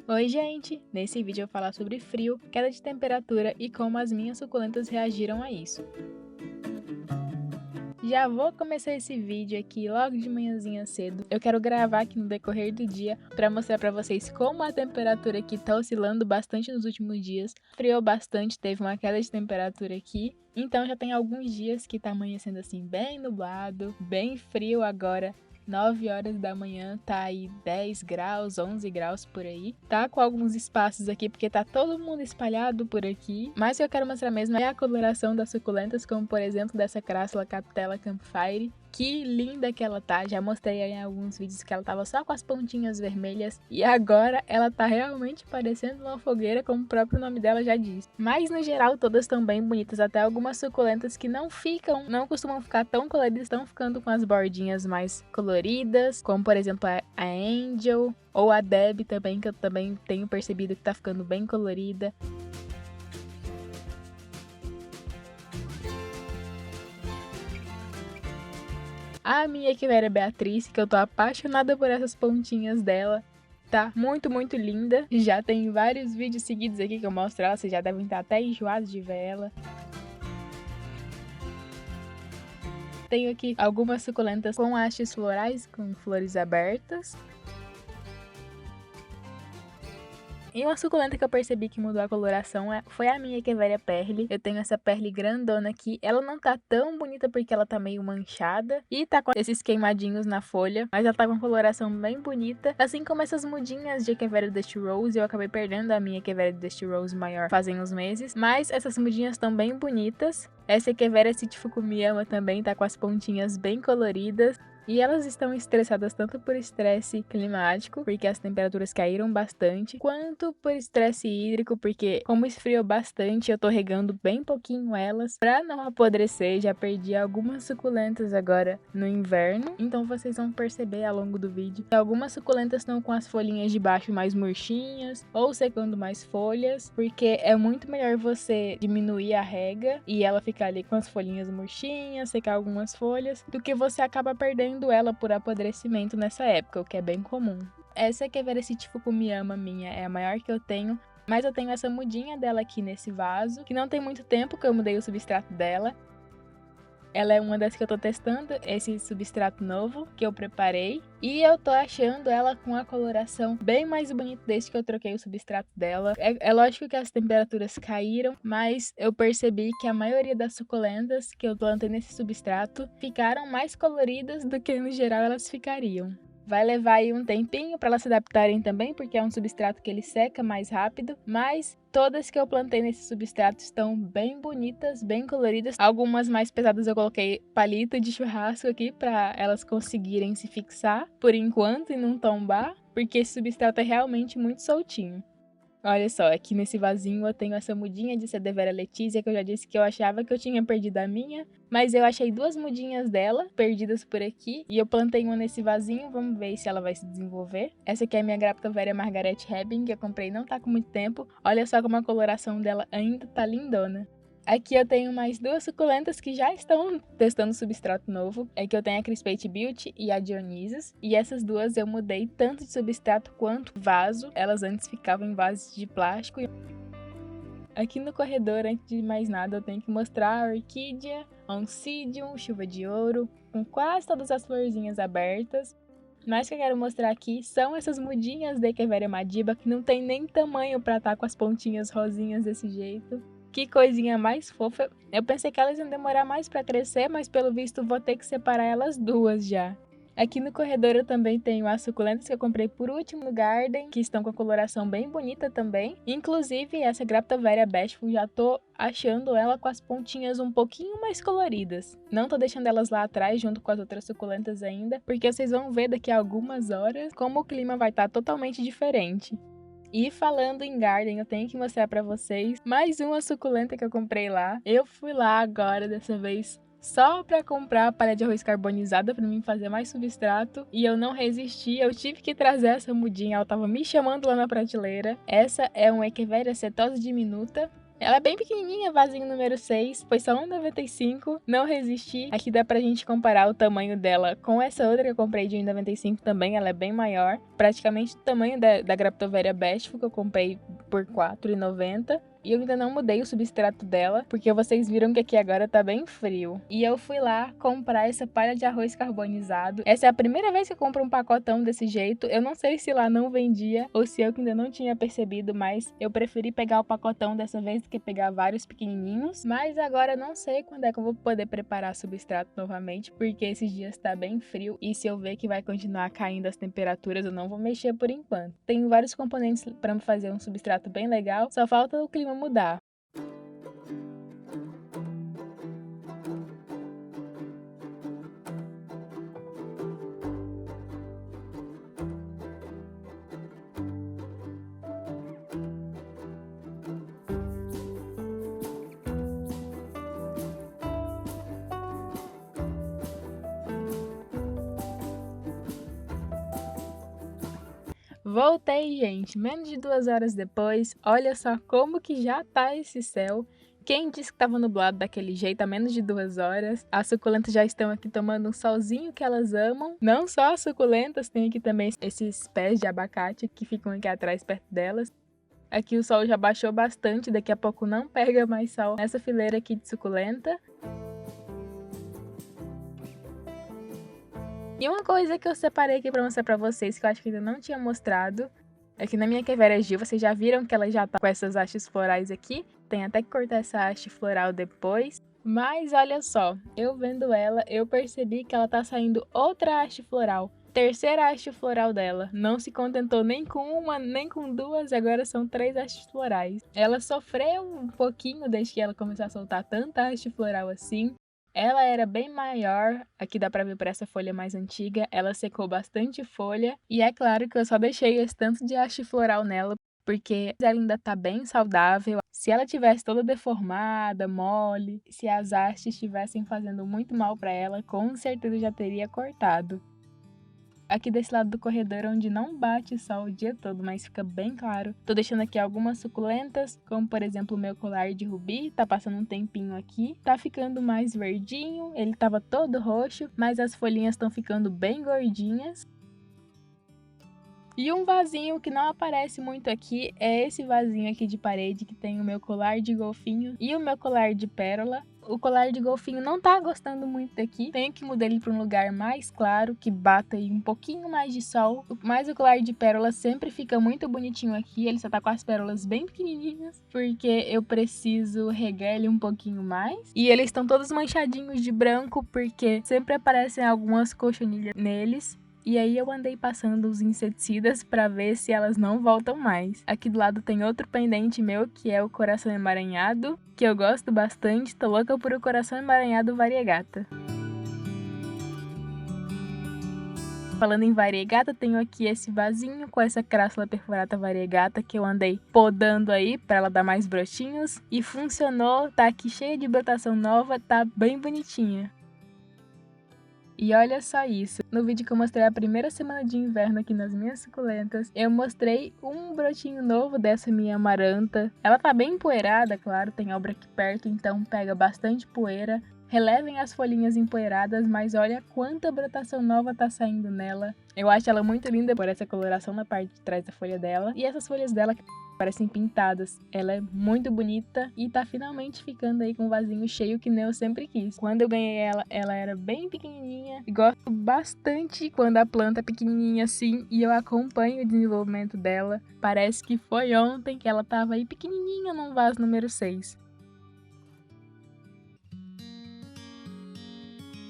Oi gente! Nesse vídeo eu vou falar sobre frio, queda de temperatura e como as minhas suculentas reagiram a isso. Já vou começar esse vídeo aqui logo de manhãzinha cedo. Eu quero gravar aqui no decorrer do dia para mostrar para vocês como a temperatura aqui tá oscilando bastante nos últimos dias. Friou bastante, teve uma queda de temperatura aqui. Então já tem alguns dias que tá amanhecendo assim bem nublado, bem frio agora. 9 horas da manhã, tá aí 10 graus, 11 graus por aí. Tá com alguns espaços aqui, porque tá todo mundo espalhado por aqui. Mas o que eu quero mostrar mesmo é a coloração das suculentas, como por exemplo dessa Crassula Capitella Campfire. Que linda que ela tá, já mostrei aí em alguns vídeos que ela tava só com as pontinhas vermelhas. E agora ela tá realmente parecendo uma fogueira, como o próprio nome dela já diz. Mas no geral todas estão bem bonitas, até algumas suculentas que não costumam ficar tão coloridas, estão ficando com as bordinhas mais coloridas. Como por exemplo a Angel ou a Deb também, que eu também tenho percebido que tá ficando bem colorida. A minha Echeveria Beatrice, que eu tô apaixonada por essas pontinhas dela. Tá muito, muito linda. Já tem vários vídeos seguidos aqui que eu mostro ela, vocês já devem estar até enjoados de ver ela. Tenho aqui algumas suculentas com hastes florais, com flores abertas. E uma suculenta que eu percebi que mudou a coloração foi a minha Echeveria Perle. Eu tenho essa Perle grandona aqui. Ela não tá tão bonita porque ela tá meio manchada e tá com esses queimadinhos na folha, mas ela tá com uma coloração bem bonita. Assim como essas mudinhas de Echeveria Dust Rose, eu acabei perdendo a minha Echeveria Dust Rose maior fazem uns meses, mas essas mudinhas estão bem bonitas. Essa Echeveria City Fukuyama também tá com as pontinhas bem coloridas. E elas estão estressadas tanto por estresse climático, porque as temperaturas caíram bastante, quanto por estresse hídrico, porque como esfriou bastante, eu tô regando bem pouquinho elas pra não apodrecer. Já perdi algumas suculentas agora no inverno, então vocês vão perceber ao longo do vídeo que algumas suculentas estão com as folhinhas de baixo mais murchinhas ou secando mais folhas, porque é muito melhor você diminuir a rega e ela ficar ali com as folhinhas murchinhas, secar algumas folhas, do que você acaba perdendo ela por apodrecimento nessa época, o que é bem comum. Essa Echeveria City Fukuyama minha é a maior que eu tenho, mas eu tenho essa mudinha dela aqui nesse vaso, que não tem muito tempo que eu mudei o substrato dela. Ela é uma das que eu tô testando, esse substrato novo que eu preparei. E eu tô achando ela com a coloração bem mais bonita desde que eu troquei o substrato dela. É lógico que as temperaturas caíram, mas eu percebi que a maioria das suculentas que eu plantei nesse substrato ficaram mais coloridas do que no geral elas ficariam. Vai levar aí um tempinho para elas se adaptarem também, porque é um substrato que ele seca mais rápido, mas todas que eu plantei nesse substrato estão bem bonitas, bem coloridas. Algumas mais pesadas eu coloquei palito de churrasco aqui para elas conseguirem se fixar por enquanto e não tombar, porque esse substrato é realmente muito soltinho. Olha só, aqui nesse vasinho eu tenho essa mudinha de Sadeveria Letícia, que eu já disse que eu achava que eu tinha perdido a minha, mas eu achei duas mudinhas dela, perdidas por aqui, e eu plantei uma nesse vasinho, vamos ver se ela vai se desenvolver. Essa aqui é a minha Graptoveria Margaret Hebing, que eu comprei não tá com muito tempo, olha só como a coloração dela ainda tá lindona. Aqui eu tenho mais duas suculentas que já estão testando substrato novo. Aqui eu tenho a Crispate Beauty e a Dionysus. E essas duas eu mudei tanto de substrato quanto vaso. Elas antes ficavam em vasos de plástico. Aqui no corredor, antes de mais nada, eu tenho que mostrar a Orquídea, Oncidium, Chuva de Ouro, com quase todas as florzinhas abertas. Mas o que eu quero mostrar aqui são essas mudinhas da Echeveria Madiba, que não tem nem tamanho pra estar com as pontinhas rosinhas desse jeito. Que coisinha mais fofa. Eu pensei que elas iam demorar mais pra crescer, mas pelo visto vou ter que separar elas duas já. Aqui no corredor eu também tenho as suculentas que eu comprei por último no Garden, que estão com a coloração bem bonita também. Inclusive essa Graptoveria Bashful já tô achando ela com as pontinhas um pouquinho mais coloridas. Não tô deixando elas lá atrás junto com as outras suculentas ainda, porque vocês vão ver daqui a algumas horas como o clima vai estar totalmente diferente. E falando em Garden, eu tenho que mostrar pra vocês mais uma suculenta que eu comprei lá. Eu fui lá agora, dessa vez, só pra comprar a palha de arroz carbonizada pra mim fazer mais substrato. E eu não resisti, eu tive que trazer essa mudinha, ela tava me chamando lá na prateleira. Essa é uma Echeveria setosa diminuta. Ela é bem pequenininha, vasinho número 6, foi só R$1,95, não resisti. Aqui dá pra gente comparar o tamanho dela com essa outra que eu comprei de R$1,95 também, ela é bem maior. Praticamente o tamanho da Graptoveria Best, que eu comprei por R$4,90. E eu ainda não mudei o substrato dela, porque vocês viram que aqui agora tá bem frio. E eu fui lá comprar essa palha de arroz carbonizado. Essa é a primeira vez que eu compro um pacotão desse jeito. Eu não sei se lá não vendia ou se eu que ainda não tinha percebido, mas eu preferi pegar o pacotão dessa vez do que pegar vários pequenininhos. Mas agora não sei quando é que eu vou poder preparar substrato novamente, porque esses dias tá bem frio e se eu ver que vai continuar caindo as temperaturas, eu não vou mexer por enquanto. Tenho vários componentes para me fazer um substrato bem legal, só falta o clima mudar. Voltei, gente, menos de 2 horas depois. Olha só como que já tá esse céu. Quem disse que estava nublado daquele jeito há menos de 2 horas? As suculentas já estão aqui tomando um solzinho que elas amam. Não só as suculentas, tem aqui também esses pés de abacate que ficam aqui atrás perto delas. Aqui o sol já baixou bastante, daqui a pouco não pega mais sol nessa fileira aqui de suculenta. E uma coisa que eu separei aqui pra mostrar pra vocês, que eu acho que ainda não tinha mostrado, é que na minha Echeveria Gil, vocês já viram que ela já tá com essas hastes florais aqui. Tem até que cortar essa haste floral depois. Mas olha só, eu vendo ela, eu percebi que ela tá saindo outra haste floral. Terceira haste floral dela. Não se contentou nem com uma, nem com duas, agora são 3 hastes florais. Ela sofreu um pouquinho desde que ela começou a soltar tanta haste floral assim. Ela era bem maior, aqui dá pra ver por essa folha mais antiga, ela secou bastante folha, e é claro que eu só deixei esse tanto de haste floral nela, porque ela ainda tá bem saudável. Se ela tivesse toda deformada, mole, se as hastes estivessem fazendo muito mal pra ela, com certeza já teria cortado. Aqui desse lado do corredor, onde não bate sol o dia todo, mas fica bem claro. Tô deixando aqui algumas suculentas, como por exemplo o meu colar de rubi, tá passando um tempinho aqui. Tá ficando mais verdinho, ele tava todo roxo, mas as folhinhas estão ficando bem gordinhas. E um vasinho que não aparece muito aqui é esse vasinho aqui de parede que tem o meu colar de golfinho e o meu colar de pérola. O colar de golfinho não tá gostando muito daqui, tenho que mudar ele para um lugar mais claro, que bata aí um pouquinho mais de sol. Mas o colar de pérola sempre fica muito bonitinho aqui, ele só tá com as pérolas bem pequenininhas, porque eu preciso regar ele um pouquinho mais. E eles estão todos manchadinhos de branco, porque sempre aparecem algumas cochonilhas neles. E aí eu andei passando os inseticidas para ver se elas não voltam mais. Aqui do lado tem outro pendente meu, que é o coração emaranhado, que eu gosto bastante, tô louca por o coração emaranhado variegata. Falando em variegata, tenho aqui esse vasinho com essa crassula perforata variegata que eu andei podando aí para ela dar mais brotinhos. E funcionou, tá aqui cheia de brotação nova, tá bem bonitinha. E olha só isso, no vídeo que eu mostrei a primeira semana de inverno aqui nas minhas suculentas, eu mostrei um brotinho novo dessa minha amaranta. Ela tá bem empoeirada, claro, tem obra aqui perto, então pega bastante poeira. Relevem as folhinhas empoeiradas, mas olha quanta brotação nova tá saindo nela. Eu acho ela muito linda por essa coloração na parte de trás da folha dela. E essas folhas dela que parecem pintadas. Ela é muito bonita e tá finalmente ficando aí com um vasinho cheio que nem eu sempre quis. Quando eu ganhei ela, ela era bem pequenininha. E gosto bastante quando a planta é pequenininha assim e eu acompanho o desenvolvimento dela. Parece que foi ontem que ela tava aí pequenininha num vaso número 6.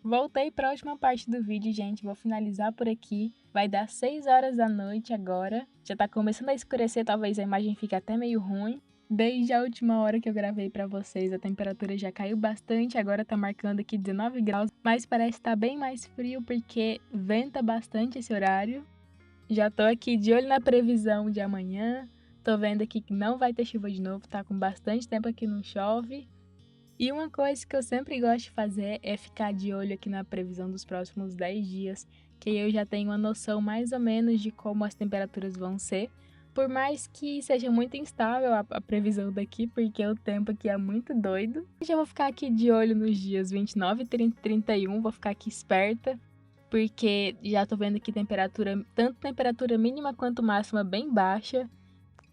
Voltei para a última parte do vídeo, gente. Vou finalizar por aqui. Vai dar 6 horas da noite agora. Já tá começando a escurecer, talvez a imagem fique até meio ruim. Desde a última hora que eu gravei pra vocês, a temperatura já caiu bastante. Agora tá marcando aqui 19 graus. Mas parece estar bem mais frio porque venta bastante esse horário. Já tô aqui de olho na previsão de amanhã. Tô vendo aqui que não vai ter chuva de novo. Tá com bastante tempo aqui não chove. E uma coisa que eu sempre gosto de fazer é ficar de olho aqui na previsão dos próximos 10 dias, que eu já tenho uma noção mais ou menos de como as temperaturas vão ser. Por mais que seja muito instável a previsão daqui, porque o tempo aqui é muito doido. Já vou ficar aqui de olho nos dias 29, 30 e 31, vou ficar aqui esperta, porque já tô vendo aqui tanto temperatura mínima quanto máxima bem baixa.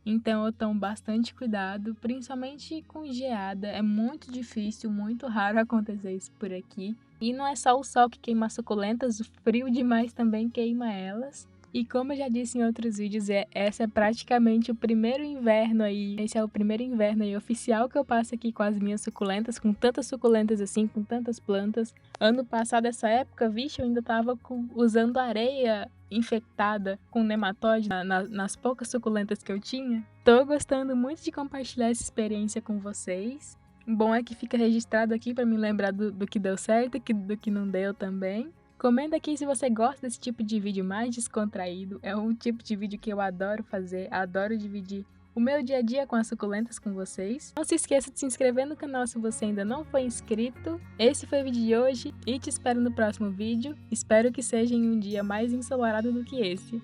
Então eu tomo bastante cuidado, principalmente com geada. É muito difícil, muito raro acontecer isso por aqui. E não é só o sol que queima as suculentas, o frio demais também queima elas. E como eu já disse em outros vídeos, esse é praticamente o primeiro inverno aí. Esse é o primeiro inverno aí oficial que eu passo aqui com as minhas suculentas, com tantas suculentas assim, com tantas plantas. Ano passado, essa época, vixe, eu ainda tava usando areia infectada com nematóide nas poucas suculentas que eu tinha. Tô gostando muito de compartilhar essa experiência com vocês. Bom é que fica registrado aqui para me lembrar do que deu certo e do que não deu também. Comenta aqui se você gosta desse tipo de vídeo mais descontraído. É um tipo de vídeo que eu adoro fazer, adoro dividir o meu dia a dia com as suculentas com vocês. Não se esqueça de se inscrever no canal se você ainda não foi inscrito. Esse foi o vídeo de hoje e te espero no próximo vídeo. Espero que seja em um dia mais ensolarado do que esse.